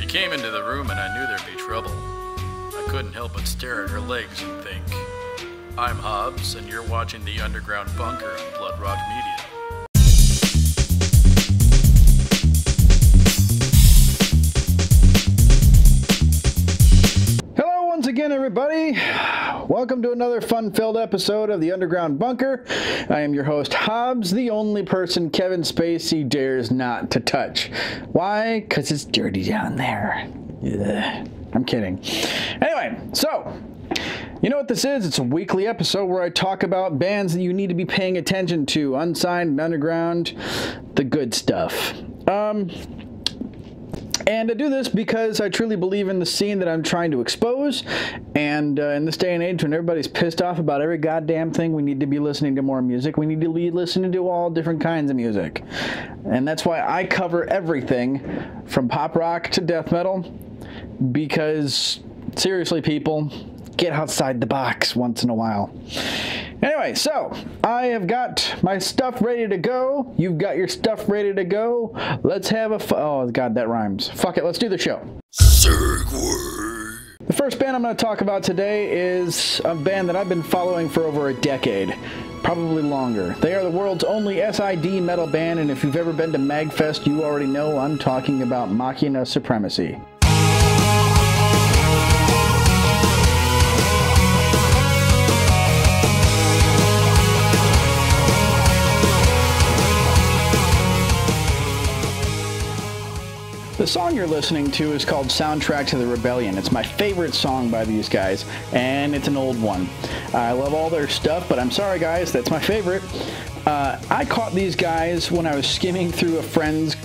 came into the room and I knew there'd be trouble. I couldn't help but stare at her legs and think, I'm Hobbs, and you're watching the Underground Bunker on Bloodrock Media. Hello once again, everybody. Welcome to another fun-filled episode of the Underground Bunker. I am your host, Hobbs, the only person Kevin Spacey dares not to touch. Why? Because it's dirty down there. Ugh. I'm kidding. Anyway, so, you know what this is? It's a weekly episode where I talk about bands that you need to be paying attention to, unsigned and underground, the good stuff. And I do this because I truly believe in the scene that I'm trying to expose, and in this day and age when everybody's pissed off about every goddamn thing, we need to be listening to more music. We need to be listening to all different kinds of music. And that's why I cover everything from pop rock to death metal, because seriously, people, get outside the box once in a while. Anyway, so I have got my stuff ready to go. You've got your stuff ready to go. Let's have a oh god, that rhymes. Fuck it, let's do the show. Segway. The first band I'm going to talk about today is a band that I've been following for over a decade, probably longer. They are the world's only SID metal band, and if you've ever been to MagFest, you already know I'm talking about Machina Supremacy. The song you're listening to is called Soundtrack to the Rebellion. It's my favorite song by these guys, and it's an old one. I love all their stuff, but I'm sorry guys, that's my favorite. I caught these guys when I was skimming through a friend's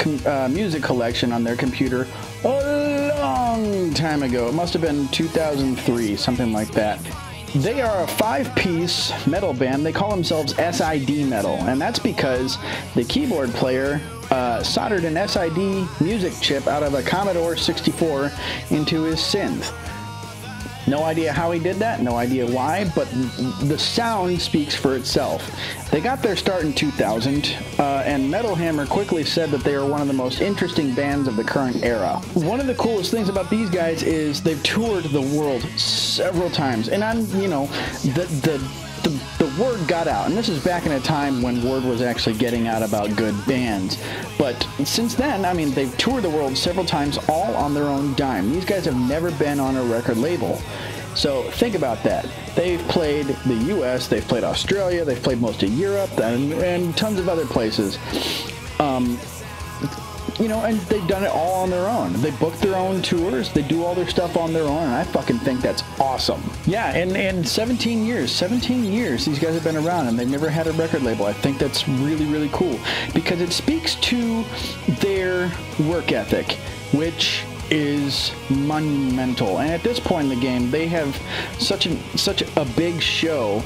music collection on their computer a long time ago. It must have been 2003, something like that. They are a 5-piece metal band. They call themselves SID Metal, and that's because the keyboard player soldered an SID music chip out of a Commodore 64 into his synth. No idea how he did that, no idea why, but the sound speaks for itself. They got their start in 2000, and Metal Hammer quickly said that they are one of the most interesting bands of the current era. One of the coolest things about these guys is they've toured the world several times, and the word got out, and this is back in a time when word was actually getting out about good bands. But since then, I mean, they've toured the world several times, all on their own dime. These guys have never been on a record label. So think about that. They've played the US, they've played Australia, they've played most of Europe, and tons of other places. You know, and they've done it all on their own. They book their own tours, they do all their stuff on their own, and I fucking think that's awesome. Yeah, and 17 years these guys have been around, and they've never had a record label. I think that's really, really cool, because it speaks to their work ethic, which is monumental. And at this point in the game, they have such a big show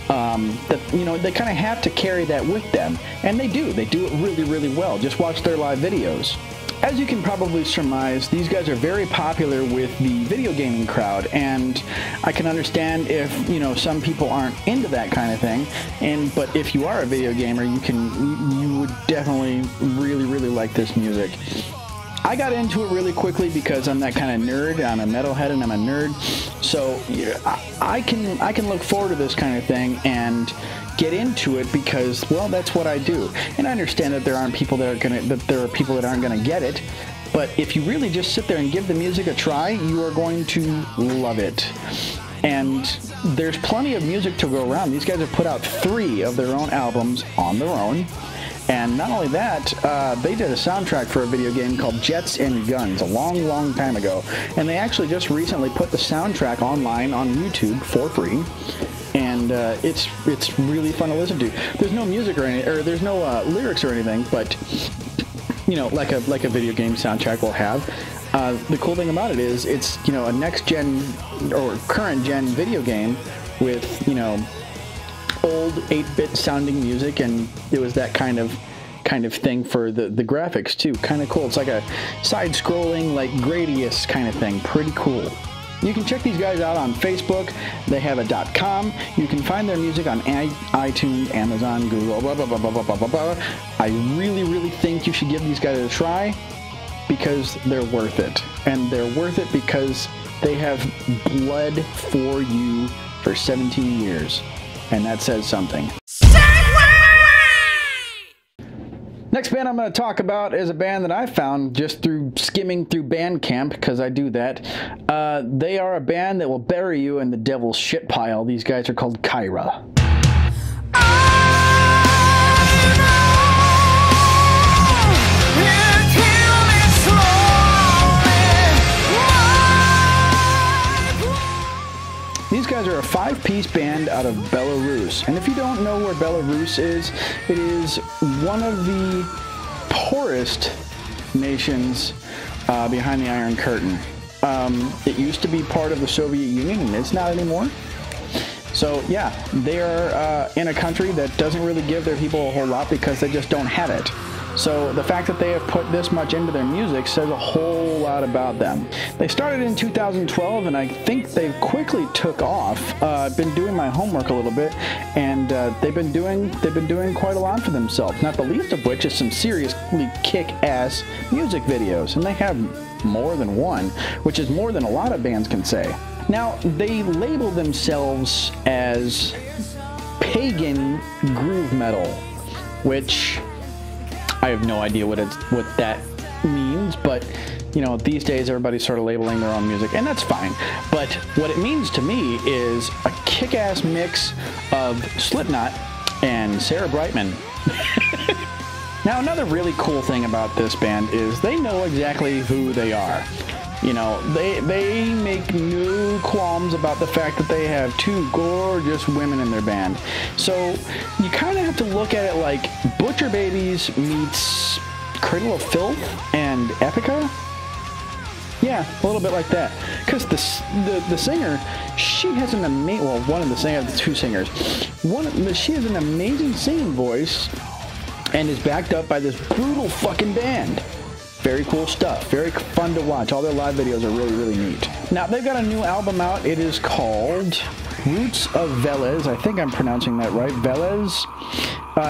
that, you know, they kind of have to carry that with them, and they do it really, really well. Just watch their live videos. As you can probably surmise, these guys are very popular with the video gaming crowd, and I can understand if, you know, some people aren't into that kind of thing, but if you are a video gamer, you would definitely really, really like this music. I got into it really quickly because I'm that kind of nerd. I'm a metalhead and I'm a nerd, so yeah, I can look forward to this kind of thing and get into it because, well, that's what I do. And I understand that there are people that aren't gonna get it, but if you really just sit there and give the music a try, you are going to love it. And there's plenty of music to go around. These guys have put out 3 of their own albums on their own. And not only that, they did a soundtrack for a video game called Jets and Guns a long, long time ago. And they actually just recently put the soundtrack online on YouTube for free. And it's really fun to listen to. There's no music or anything, or there's no lyrics or anything, but you know, like a video game soundtrack will have. The cool thing about it is it's, you know, a next gen or current gen video game with, you know, old 8-bit sounding music, and it was that kind of thing for the graphics too. Kind of cool. It's like a side-scrolling, like Gradius kind of thing. Pretty cool. You can check these guys out on Facebook. They have a .com. You can find their music on iTunes, Amazon, Google, blah, blah, blah, blah, blah, blah, blah, blah. I really, really think you should give these guys a try. because they're worth it. And they're worth it because they have bled for you for 17 years. And that says something. Next band I'm going to talk about is a band that I found just through skimming through Bandcamp, because I do that. They are a band that will bury you in the devil's shit pile. These guys are called Cairo. These guys are a 5-piece band out of Belarus. And if you don't know where Belarus is, it is one of the poorest nations behind the Iron Curtain. It used to be part of the Soviet Union, and it's not anymore. So yeah, they are in a country that doesn't really give their people a whole lot because they just don't have it. So the fact that they have put this much into their music says a whole lot about them. They started in 2012, and I think they quickly took off. I've been doing my homework a little bit, and they've been doing quite a lot for themselves. Not the least of which is some seriously kick-ass music videos, and they have more than one, which is more than a lot of bands can say. Now they label themselves as pagan groove metal, which I have no idea what that means, but you know, these days everybody's sort of labeling their own music, and that's fine. But what it means to me is a kick-ass mix of Slipknot and Sarah Brightman. Now, another really cool thing about this band is they know exactly who they are. You know, they make no qualms about the fact that they have 2 gorgeous women in their band. So you kind of have to look at it like Butcher Babies meets Cradle of Filth and Epica. Yeah, a little bit like that. Because the singer, she has an amazing, well, one of the singers, the 2 singers, she has an amazing singing voice and is backed up by this brutal fucking band. Very cool stuff. Very fun to watch. All their live videos are really, really neat. Now, they've got a new album out. It is called Roots of Velez. I think I'm pronouncing that right. Velez.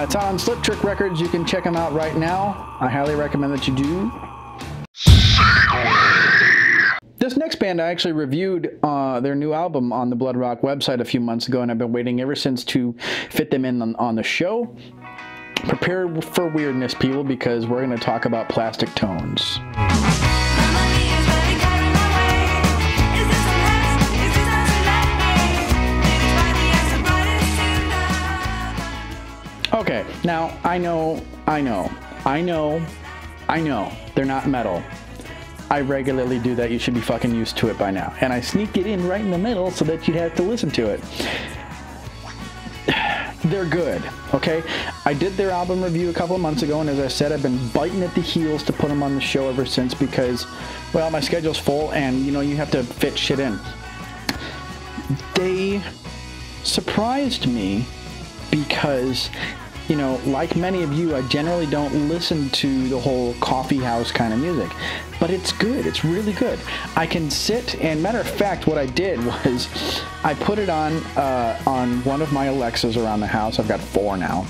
It's on Slip Trick Records. You can check them out right now. I highly recommend that you do. This next band, I actually reviewed their new album on the Bloodrock website a few months ago, and I've been waiting ever since to fit them in on the show. Prepare for weirdness, people, because we're going to talk about Plastictones. Okay, now, I know, they're not metal. I regularly do that. You should be fucking used to it by now. And I sneak it in right in the middle so that you'd have to listen to it. They're good, okay? I did their album review a couple of months ago, and as I said, I've been biting at the heels to put them on the show ever since because, well, my schedule's full, and, you know, you have to fit shit in. They surprised me because, you know, like many of you, I generally don't listen to the whole coffee house kind of music, but it's good. It's really good. I can sit, and matter of fact, what I did was I put it on one of my Alexas around the house. I've got 4 now.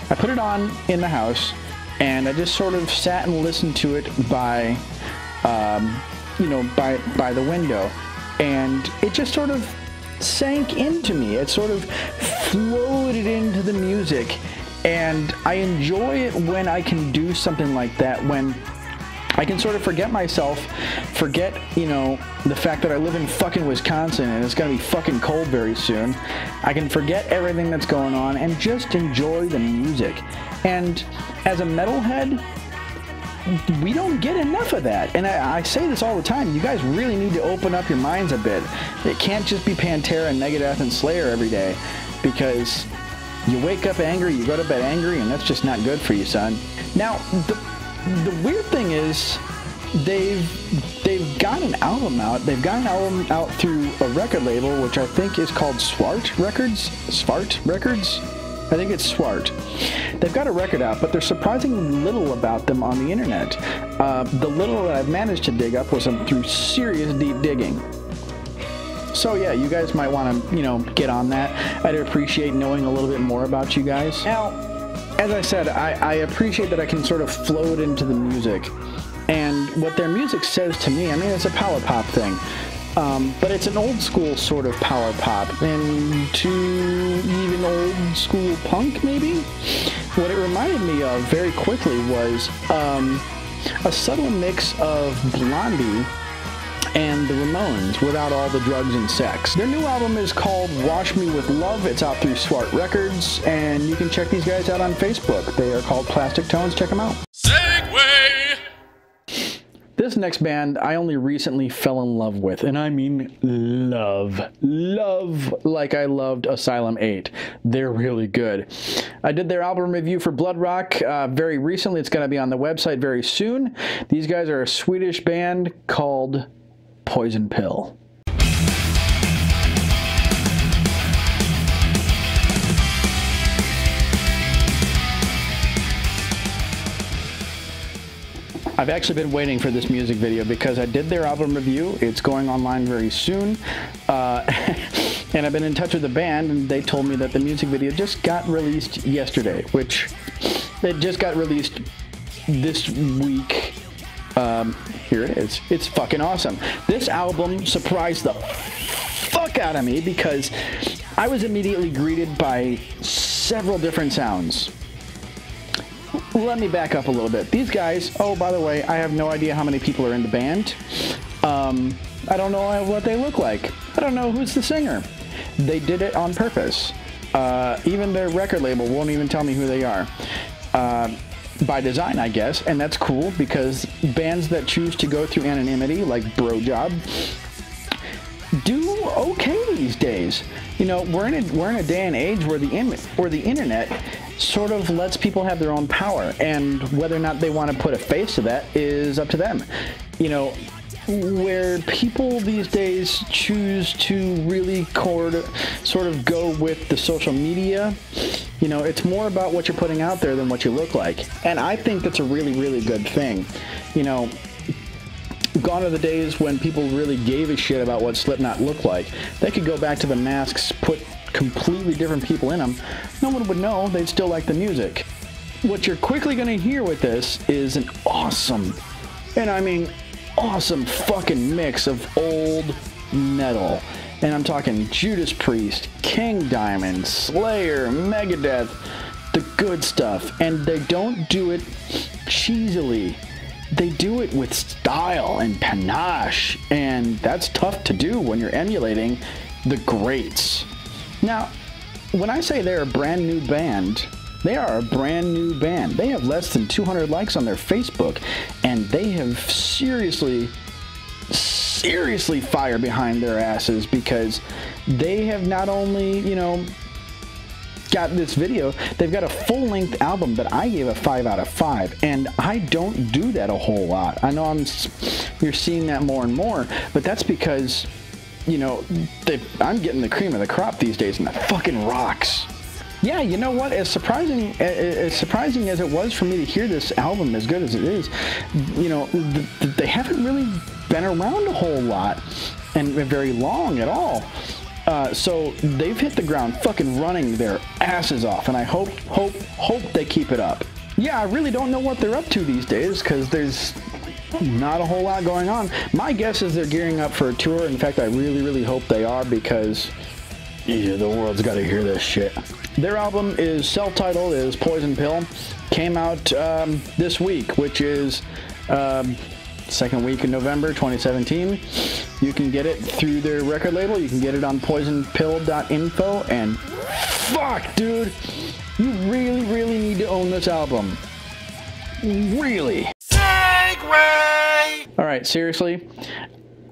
I put it on in the house, and I just sort of sat and listened to it by, you know, by the window, and it just sort of sank into me. It sort of floated into the music. And I enjoy it when I can do something like that, when I can sort of forget myself, forget, you know, the fact that I live in fucking Wisconsin and it's gonna be fucking cold very soon. I can forget everything that's going on and just enjoy the music. And as a metalhead, we don't get enough of that. And I say this all the time, you guys really need to open up your minds a bit. It can't just be Pantera and Megadeth and Slayer every day, because you wake up angry, you go to bed angry, and that's just not good for you, son. Now, the weird thing is, they've got an album out. They've got an album out through a record label, which I think is called Swart Records? Swart Records? I think it's Swart. They've got a record out, but there's surprisingly little about them on the internet. The little that I've managed to dig up was through serious deep digging. So yeah, you guys might want to, you know, get on that. I'd appreciate knowing a little bit more about you guys. Now, as I said, I appreciate that I can sort of float into the music. And what their music says to me, I mean, it's a power pop thing. But it's an old school sort of power pop, and to even old school punk, maybe? What it reminded me of very quickly was a subtle mix of Blondie and the Ramones without all the drugs and sex. Their new album is called Wash Me With Love. It's out through Swart Records, and you can check these guys out on Facebook. They are called Plastictones. Check them out. Segway! This next band I only recently fell in love with, and I mean love. Love like I loved Asylum 8. They're really good. I did their album review for Bloodrock very recently. It's going to be on the website very soon. These guys are a Swedish band called Poison Pill. I've actually been waiting for this music video because I did their album review. It's going online very soon. And I've been in touch with the band, and they told me that the music video just got released yesterday, which it just got released this week. Here it is. It's fucking awesome. This album surprised the fuck out of me because I was immediately greeted by several different sounds. Let me back up a little bit. These guys, oh, by the way, I have no idea how many people are in the band. I don't know what they look like. I don't know who's the singer. They did it on purpose. Even their record label won't even tell me who they are. By design, I guess, and that's cool because bands that choose to go through anonymity, like Bro Job, do okay these days. You know, we're in a day and age where the internet sort of lets people have their own power, and whether or not they want to put a face to that is up to them. You know, where people these days choose to really sort of go with the social media, you know, it's more about what you're putting out there than what you look like. And I think that's a really, really good thing. You know, gone are the days when people really gave a shit about what Slipknot looked like. They could go back to the masks, put completely different people in them. No one would know. They'd still like the music. What you're quickly going to hear with this is an awesome, and I mean awesome fucking mix of old metal. And I'm talking Judas Priest, King Diamond, Slayer, Megadeth, the good stuff. And they don't do it cheesily. They do it with style and panache, and that's tough to do when you're emulating the greats. Now, when I say they're a brand new band, they are a brand new band. They have less than 200 likes on their Facebook, and they have seriously fire behind their asses because they have not only, you know, got this video, they've got a full-length album that I gave a 5 out of 5, and I don't do that a whole lot. I know you're seeing that more and more, but that's because, you know, I'm getting the cream of the crop these days, and that fucking rocks. Yeah, you know what? As surprising as it was for me to hear this album as good as it is, you know, they haven't really been around a whole lot and very long at all. So they've hit the ground fucking running their asses off, and I hope they keep it up. Yeah, I really don't know what they're up to these days because there's not a whole lot going on. My guess is they're gearing up for a tour. In fact, I really, really hope they are because the world's got to hear this shit. Their album is self-titled, is Poison Pill. Came out this week, which is second week in November 2017. You can get it through their record label. You can get it on poisonpill.info. And fuck, dude, you really, really need to own this album. Really. Segway! All right, seriously.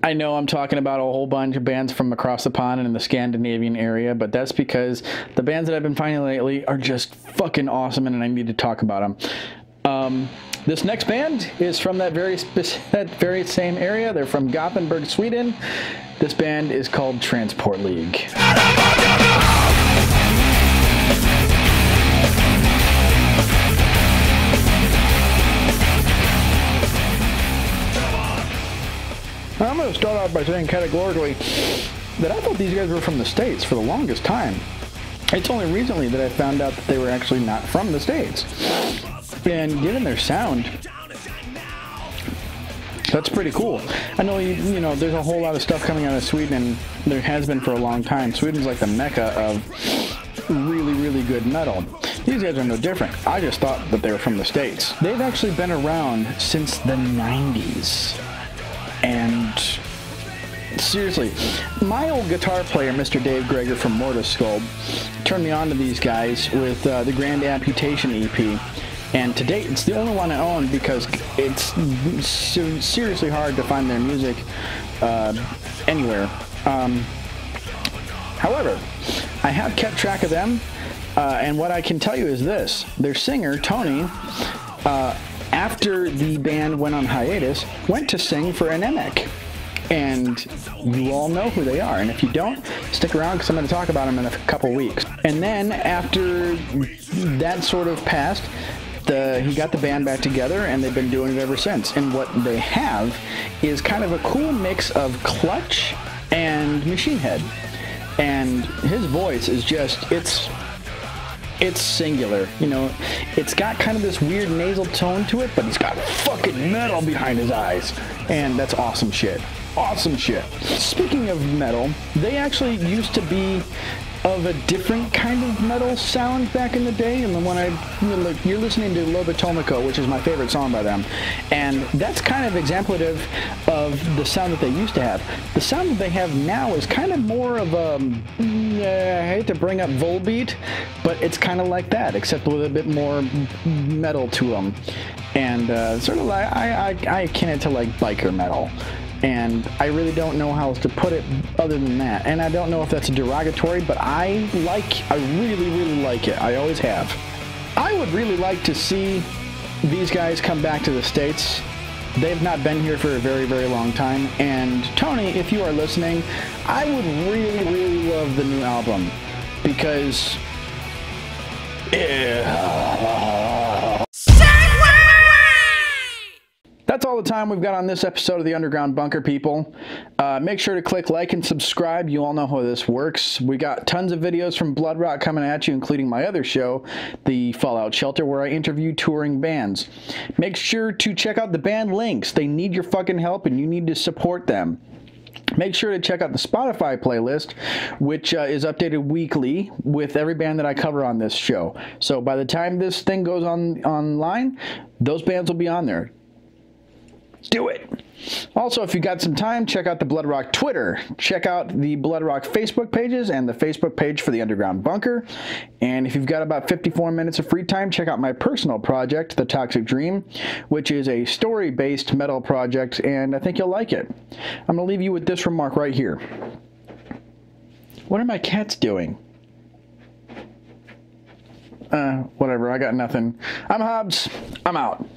I know I'm talking about a whole bunch of bands from across the pond and in the Scandinavian area, but that's because the bands that I've been finding lately are just fucking awesome, and I need to talk about them. This next band is from that very same area. They're from Gothenburg, Sweden. This band is called Transport League. I'm going to start off by saying categorically that I thought these guys were from the States for the longest time. It's only recently that I found out that they were actually not from the States. And given their sound, That's pretty cool. I know, you know, there's a whole lot of stuff coming out of Sweden, and there has been for a long time. Sweden's like the mecca of really, really good metal. These guys are no different. I just thought that they were from the States. They've actually been around since the 90s. And seriously, my old guitar player, Mr. Dave Greger from Mortis Skull, turned me on to these guys with the Grand Amputation EP. And to date, it's the only one I own because it's seriously hard to find their music anywhere. However, I have kept track of them, and what I can tell you is this. Their singer, Tony, after the band went on hiatus, went to sing for Anemic. And you all know who they are. And if you don't, stick around because I'm going to talk about them in a couple weeks. And then after that sort of passed, he got the band back together, and they've been doing it ever since. And what they have is kind of a cool mix of Clutch and Machine Head. And his voice is just, it's singular, you know. It's got kind of this weird nasal tone to it, but he's got fucking metal behind his eyes. And that's awesome shit. Awesome shit. Speaking of metal, they actually used to be of a different kind of metal sound back in the day, and when you're listening to Lobotomico, which is my favorite song by them, and that's kind of exemplative of the sound that they used to have. The sound that they have now is kind of more of a, I hate to bring up Volbeat, but it's kind of like that, except with a bit more metal to them, and sort of like, I akin it to like biker metal. And I really don't know how else to put it other than that. And I don't know if that's derogatory, but I really, really like it. I always have. I would really like to see these guys come back to the States. They've not been here for a very, very long time. And Tony, if you are listening, I would really, really love the new album. Because... That's all the time we've got on this episode of the Underground Bunker, people. Make sure to click like and subscribe. You all know how this works. We got tons of videos from Bloodrock coming at you, including my other show, The Fallout Shelter, where I interview touring bands. Make sure to check out the band links. They need your fucking help, and you need to support them. Make sure to check out the Spotify playlist, which is updated weekly with every band that I cover on this show. So by the time this thing goes online, those bands will be on there. Do it. Also, if you got some time, check out the Bloodrock Twitter. Check out the Bloodrock Facebook pages and the Facebook page for the Underground Bunker. And if you've got about 54 minutes of free time, check out my personal project, The Toxic Dream, which is a story-based metal project, and I think you'll like it. I'm going to leave you with this remark right here. What are my cats doing? Whatever, I got nothing. I'm Hobbs. I'm out.